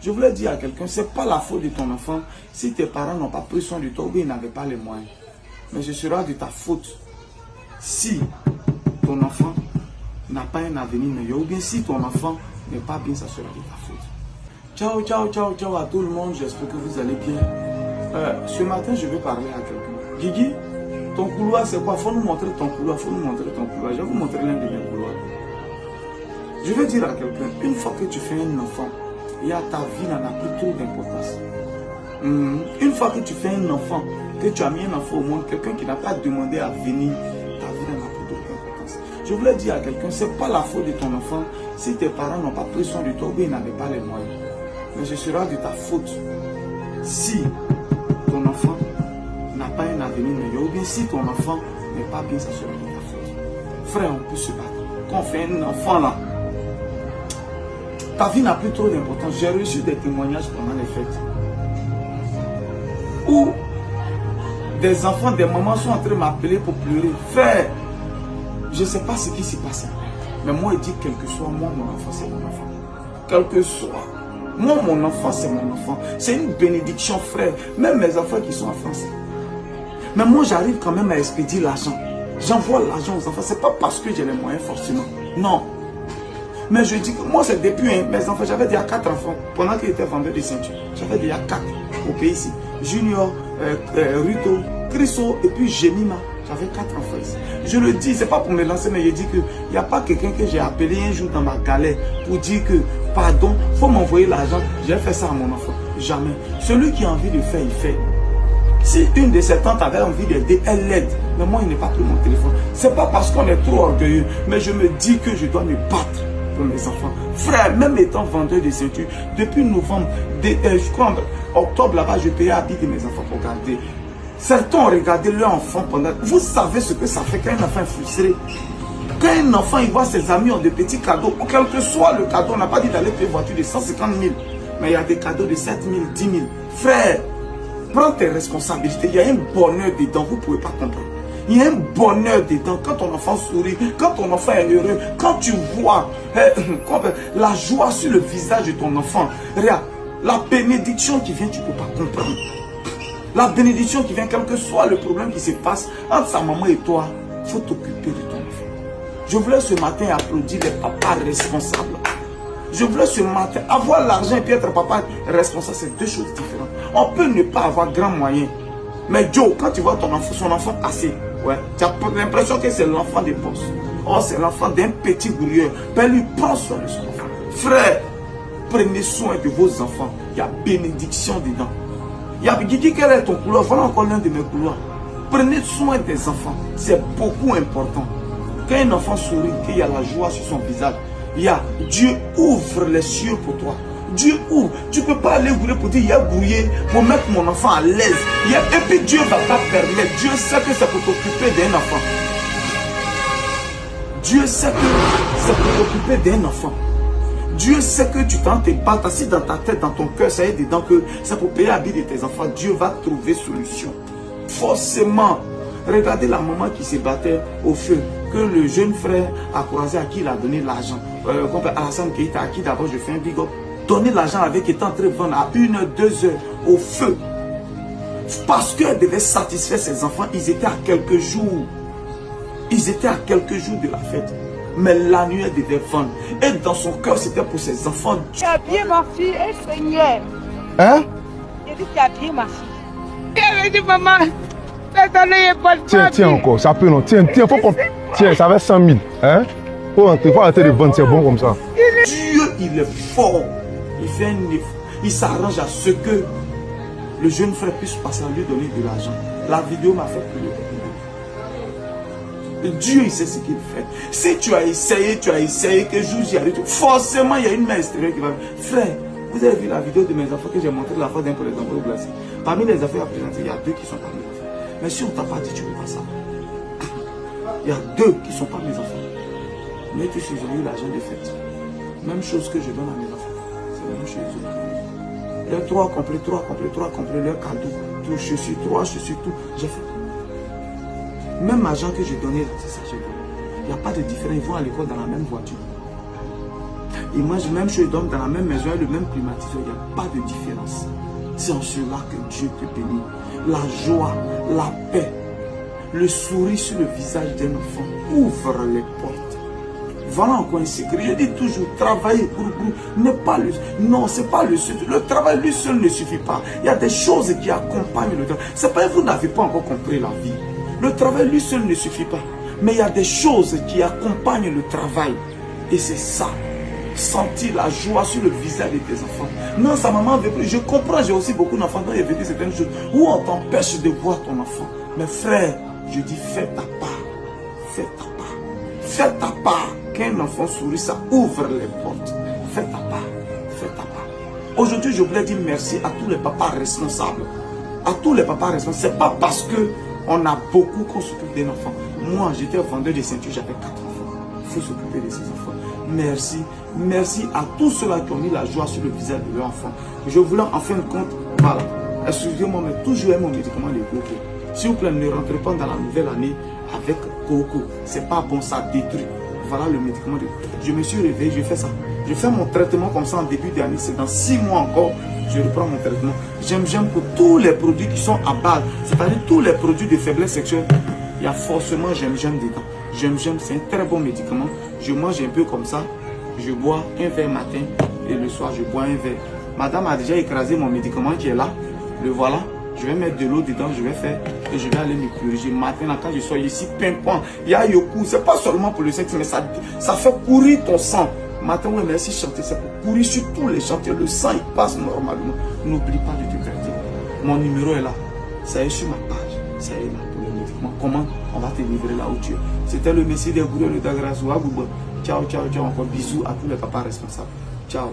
Je voulais dire à quelqu'un, ce n'est pas la faute de ton enfant si tes parents n'ont pas pris soin de toi ou bien ils n'avaient pas les moyens. Mais ce sera de ta faute si ton enfant n'a pas un avenir meilleur ou bien si ton enfant n'est pas bien, ça sera de ta faute. Ciao, ciao, ciao, ciao à tout le monde. J'espère que vous allez bien. Ce matin, je vais parler à quelqu'un. Guigui, ton couloir, c'est quoi? Il faut nous montrer ton couloir. Il faut nous montrer ton couloir. Je vais vous montrer l'un de mes couloirs. Je vais dire à quelqu'un, une fois que tu fais un enfant, ta vie n'en a plus trop d'importance. Une fois que tu fais un enfant, que tu as mis un enfant au monde, quelqu'un qui n'a pas demandé à venir, ta vie n'en a plus trop d'importance. Je voulais dire à quelqu'un, ce n'est pas la faute de ton enfant si tes parents n'ont pas pris soin de toi ou bien ils n'avaient pas les moyens. Mais ce sera de ta faute si ton enfant n'a pas un avenir meilleur ou bien si ton enfant n'est pas bien, ça sera de ta faute. Frère, on peut se battre. Quand on fait un enfant là, ta vie n'a plus trop d'importance. J'ai reçu des témoignages pendant les fêtes où des enfants, des mamans sont en train de m'appeler pour pleurer. Frère, je ne sais pas ce qui s'est passé. Mais moi, il dit, quel que soit, moi, mon enfant, c'est mon enfant. Quel que soit, moi, mon enfant, c'est mon enfant. C'est une bénédiction, frère. Même mes enfants qui sont en France. Mais moi, j'arrive quand même à expédier l'argent. J'envoie l'argent aux enfants. Ce n'est pas parce que j'ai les moyens, forcément. Non. Mais je dis que moi, c'est depuis mes enfants. J'avais déjà 4 enfants. Pendant qu'ils étaient vendeurs de ceintures. J'avais déjà 4 au pays ici. Junior, Ruto, Chriso et puis Jemima. J'avais 4 enfants ici. Je le dis, c'est pas pour me lancer, mais je dis qu'il n'y a pas quelqu'un que j'ai appelé un jour dans ma galère pour dire que, pardon, il faut m'envoyer l'argent. J'ai fait ça à mon enfant. Jamais. Celui qui a envie de faire, il fait. Si une de ses tantes avait envie d'aider, elle l'aide. Mais moi, il n'est pas pris mon téléphone. C'est pas parce qu'on est trop orgueilleux, mais je me dis que je dois me battre pour mes enfants. Frère, même étant vendeur de ceintures, depuis novembre, je crois en octobre là-bas, je payais habits de mes enfants pour garder. Certains ont regardé leur enfant pendant... Vous savez ce que ça fait quand un enfant est frustré. Quand un enfant, il voit ses amis ont des petits cadeaux, quel que soit le cadeau, on n'a pas dit d'aller payer une voiture de 150 000, mais il y a des cadeaux de 7 000, 10 000. Frère, prends tes responsabilités. Il y a un bonheur dedans, vous ne pouvez pas comprendre. Il y a un bonheur dedans quand ton enfant sourit, quand ton enfant est heureux, quand tu vois la joie sur le visage de ton enfant. Regarde, la bénédiction qui vient, tu ne peux pas comprendre. La bénédiction qui vient, quel que soit le problème qui se passe entre sa maman et toi, il faut t'occuper de ton enfant. Je voulais ce matin applaudir les papas responsables. Je voulais ce matin avoir l'argent et puis être papa responsable, c'est deux choses différentes. On peut ne pas avoir grand moyen. Mais Joe, quand tu vois ton enfant, son enfant assez, ouais, tu as l'impression que c'est l'enfant des boss. Oh, c'est l'enfant d'un petit gourrieur. Ben lui, prends soin de son enfant. Frère, prenez soin de vos enfants. Il y a bénédiction dedans. Il y a dit quel est ton couloir. Voilà encore l'un de mes couloirs. Prenez soin des enfants. C'est beaucoup important. Quand un enfant sourit, qu'il y a la joie sur son visage, il y a Dieu ouvre les cieux pour toi. Dieu ouvre. Tu ne peux pas aller grouiller pour dire il y a grouillé pour mettre mon enfant à l'aise. Et puis Dieu ne va pas permettre. Dieu sait que c'est pour t'occuper d'un enfant. Dieu sait que c'est pour t'occuper d'un enfant. Dieu sait que tu t'en te bats assis dans ta tête, dans ton cœur, ça y est dedans que c'est pour payer l'habit de tes enfants. Dieu va trouver solution. Forcément. Regardez la maman qui se battait au feu, que le jeune frère a croisé, à qui il a donné l'argent. Alassane Keita, à qui d'abord je fais un big up. Donner l'argent avec, était en train de vendre à 1 heure, 2 heures au feu. Parce qu'elle devait satisfaire ses enfants, ils étaient à quelques jours. Ils étaient à quelques jours de la fête. Mais la nuit, elle devait vendre. Et dans son cœur, c'était pour ses enfants. Tu as bien ma fille, et Seigneur. Hein? J'ai dit, tu as bien ma fille. Elle dit, maman, cette année est bonne. Tiens encore, ça peut non. Tiens, faut qu'on... Tiens, ça va 100 000. Hein? Faut arrêter de vendre, c'est bon comme ça. Dieu, il est fort. Il fait un effort. Il s'arrange à ce que le jeune frère puisse passer à lui donner de l'argent. La vidéo m'a fait pleurer. Dieu, il sait ce qu'il fait. Si tu as essayé, que jour j'y arrive, forcément, il y a une main extérieure qui va... Frère, vous avez vu la vidéo de mes enfants que j'ai montré la fois d'un pour les enfants glacés. Parmi les affaires à présenter, il y a 2 qui sont pas mes enfants. Mais si on ne t'a pas dit, tu ne peux pas savoir. Il y a 2 qui ne sont pas mes enfants. Mais tu sais, j'ai eu l'argent de fête. Même chose que je donne à mes enfants. C'est la même chose. Les 3 complets, leur cadeau. Tout, je suis 3, je suis tout. J'ai fait. Même argent que j'ai donné, c'est ça que j'ai donné. Il n'y a pas de différence. Ils vont à l'école dans la même voiture. ils mangent la même chose, ils dorment dans la même maison, le même climatiseur, il n'y a pas de différence. C'est en cela que Dieu te bénit. La joie, la paix, le sourire sur le visage d'un enfant ouvre les portes. Voilà encore un secret. Je dis toujours, travailler pour n'est pas le... Non, ce n'est pas le seul. Le travail lui seul ne suffit pas. Il y a des choses qui accompagnent le travail. C'est pas que vous n'avez pas encore compris la vie. Le travail lui seul ne suffit pas. Mais il y a des choses qui accompagnent le travail. Et c'est ça. Sentir la joie sur le visage de tes enfants. Non, sa maman veut plus. Je comprends, j'ai aussi beaucoup d'enfants dont il vécu certaines choses où on t'empêche de voir ton enfant. Mais frère, je dis fais ta part. Fais ta part. Fais ta part. Qu'un enfant sourit, ça ouvre les portes. Fais ta part. Fais ta part. Aujourd'hui, je voulais dire merci à tous les papas responsables. À tous les papas responsables. Ce n'est pas parce qu'on a beaucoup qu'on s'occupe d'un enfant. Moi, j'étais vendeur de ceintures, j'avais 4 enfants. Il faut s'occuper de ces enfants. Merci. Merci à tous ceux-là qui ont mis la joie sur le visage de leur enfant. Je voulais en fin de compte, voilà. Excusez-moi, mais toujours mon médicament de coco. S'il vous plaît, ne rentrez pas dans la nouvelle année avec coco. C'est pas bon, ça détruit. Voilà le médicament de coco. Je me suis réveillé, je fais ça. Je fais mon traitement comme ça en début d'année. C'est dans 6 mois encore, je reprends mon traitement. J'aime pour tous les produits qui sont à base. C'est-à-dire tous les produits de faiblesse sexuelle. Il y a forcément j'aime dedans. J'aime, c'est un très bon médicament. Je mange un peu comme ça. Je bois un verre matin et le soir je bois un verre. Madame a déjà écrasé mon médicament qui est là. Le voilà. Je vais mettre de l'eau dedans, je vais faire et je vais aller me puriger. Maintenant, quand je sors ici, pimpant, il y a Yoku. C'est pas seulement pour le sexe, mais ça fait courir ton sang. Matin, oui, merci chanter, c'est pour courir sur tous les chantiers. Le sang, il passe normalement. N'oublie pas de te traiter. Mon numéro est là. Ça est sur ma page. Ça est là pour le médicament. Comment on va te livrer là où tu es. C'était le Messie des gourous de Dagrasou. Ciao, ciao, ciao. Encore bisous à tous les papas responsables. Ciao.